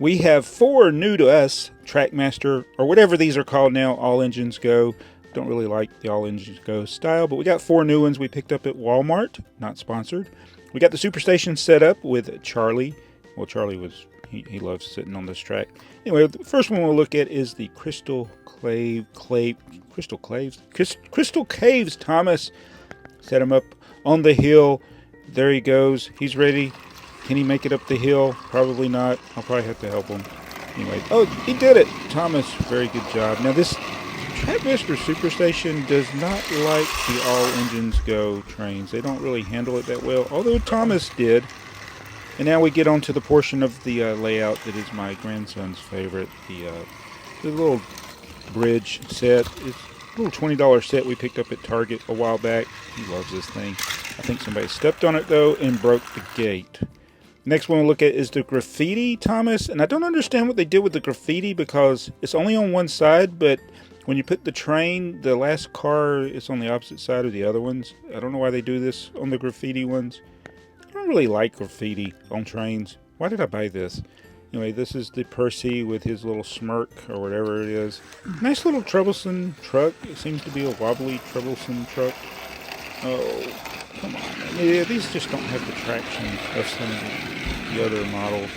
We have 4 new to us Trackmaster, or whatever these are called now, All Engines Go. Don't really like the All Engines Go style, but we got 4 new ones we picked up at Walmart, not sponsored. We got the Superstation set up with Charlie. Well, Charlie was, he loves sitting on this track. Anyway, the first one we'll look at is the Crystal Caves Thomas. Set him up on the hill. There he goes. He's ready. Can he make it up the hill? Probably not. I'll probably have to help him. Anyway, oh, he did it. Thomas, very good job. Now this Trackmaster Superstation does not like the All Engines Go trains. They don't really handle it that well, although Thomas did. And now we get on to the portion of the layout that is my grandson's favorite. The little bridge set. It's a little $20 set we picked up at Target a while back. He loves this thing. I think somebody stepped on it though and broke the gate. Next one we'll look at is the Graffiti Thomas, and I don't understand what they did with the Graffiti because it's only on one side, but when you put the train, the last car is on the opposite side of the other ones. I don't know why they do this on the Graffiti ones. I don't really like Graffiti on trains. Why did I buy this? Anyway, this is the Percy with his little smirk or whatever it is. Nice little troublesome truck. It seems to be a wobbly troublesome truck. Oh, come on, man. Yeah, these just don't have the traction of some of the other models.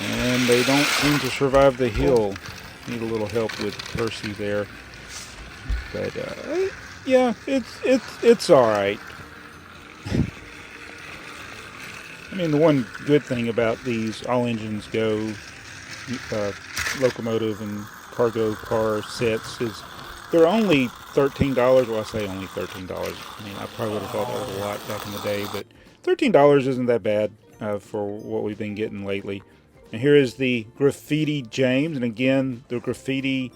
And they don't seem to survive the hill. Need a little help with Percy there. But, yeah, it's alright. I mean, the one good thing about these All Engines Go locomotive and cargo car sets is they're only $13. Well, I say only $13. I mean, I probably would have thought that was a lot back in the day, but $13 isn't that bad for what we've been getting lately. And here is the Graffiti James, and again, the Graffiti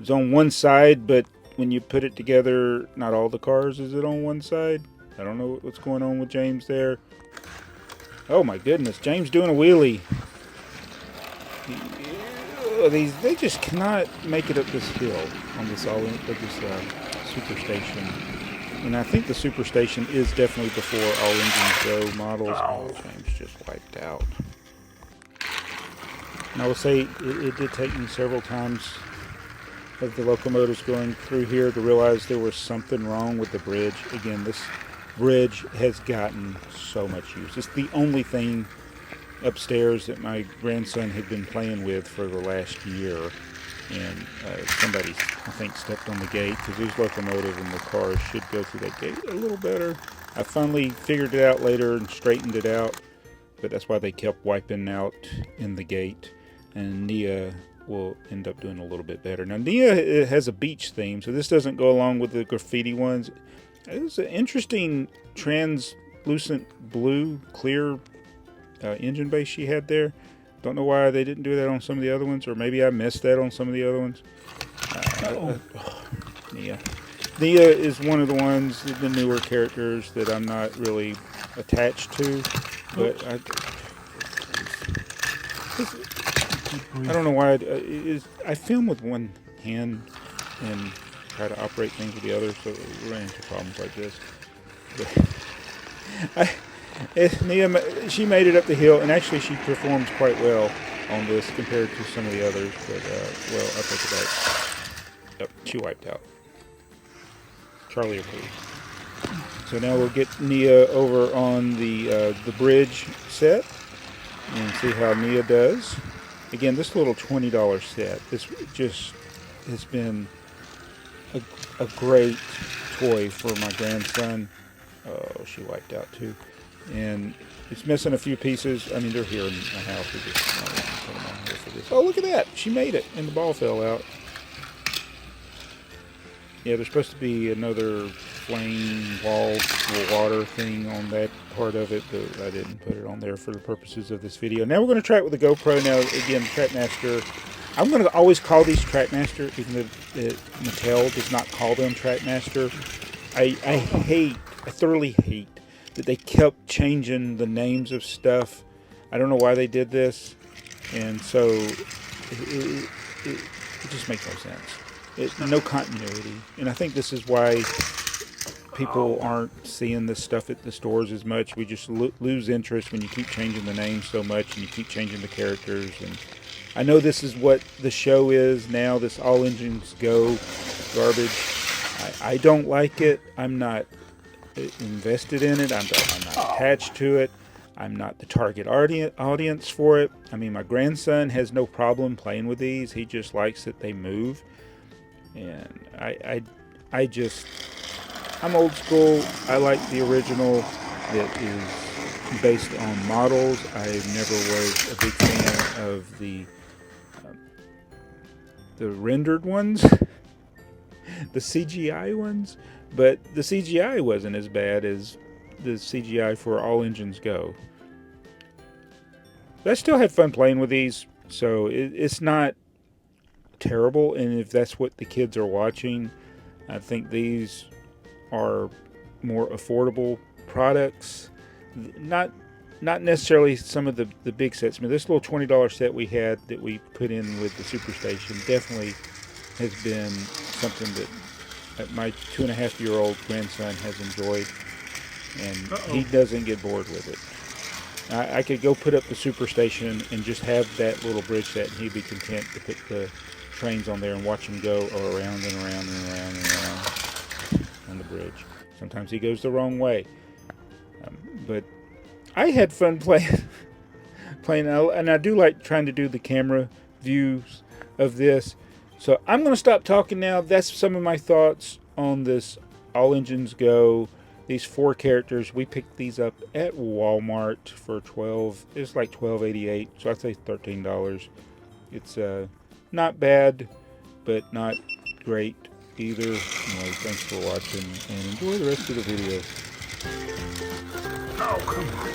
is on one side, but when you put it together, not all the cars is it on one side. I don't know what's going on with James there. Oh my goodness, James doing a wheelie. They just cannot make it up this hill on this Superstation. And I think the Superstation is definitely before All Engines Go models. Oh, James just wiped out. And I will say it did take me several times of the locomotives going through here to realize there was something wrong with the bridge. Again, this bridge has gotten so much use. It's the only thing upstairs that my grandson had been playing with for the last year, and somebody, I think, stepped on the gate because these locomotive and the cars should go through that gate a little better. I finally figured it out later and straightened it out, but that's why they kept wiping out in the gate, and Nia will end up doing a little bit better. Now Nia has a beach theme, so this doesn't go along with the Graffiti ones. It's an interesting translucent blue clear engine base she had there. Don't know why they didn't do that on some of the other ones, or maybe I missed that on some of the other ones. Nia is one of the ones, the newer characters that I'm not really attached to, but I don't know why. I film with one hand and try to operate things with the other, so we run into problems like this. But Nia, she made it up the hill, and actually she performs quite well on this compared to some of the others. But well, I think about. Yep, she wiped out. Charlie approved. So now we'll get Nia over on the bridge set and see how Nia does. Again, this little $20 set, this just has been a great toy for my grandson. Oh, she wiped out too. And it's missing a few pieces. I mean, they're here in the house. We just put them on here for this. Oh, look at that. She made it, and the ball fell out. Yeah, there's supposed to be another flame wall water thing on that part of it, but I didn't put it on there for the purposes of this video. Now we're going to try it with the GoPro. Now, again, Trackmaster. I'm going to always call these Trackmaster, even if Mattel does not call them Trackmaster. I thoroughly hate that they kept changing the names of stuff. I don't know why they did this, and so it just makes no sense. No continuity, and I think this is why people aren't seeing this stuff at the stores as much. We just lose interest when you keep changing the names so much and you keep changing the characters, and I know this is what the show is now, this all engines go garbage. I don't like it. I'm not invested in it. I'm not attached to it. I'm not the target audience for it. I mean, my grandson has no problem playing with these. He just likes that they move. And I'm old school. I like the original that is based on models. I never was a big fan of the rendered ones, the CGI ones. But the CGI wasn't as bad as the CGI for All Engines Go. But I still had fun playing with these, so it's not terrible. And if that's what the kids are watching, I think these are more affordable products. Not necessarily some of the big sets. I mean, this little $20 set we had that we put in with the Superstation definitely has been something that my 2.5-year-old grandson has enjoyed, and he doesn't get bored with it. I could go put up the Superstation and just have that little bridge set, and he'd be content to put the trains on there and watch them go around and around and around and around on the bridge. Sometimes he goes the wrong way, but I had fun playing, and I do like trying to do the camera views of this. So I'm going to stop talking now. That's some of my thoughts on this All Engines Go. These 4 characters, we picked these up at Walmart for it's like $12.88, so I'd say $13. It's not bad, but not great either. Anyway, thanks for watching, and enjoy the rest of the video. Oh, come on.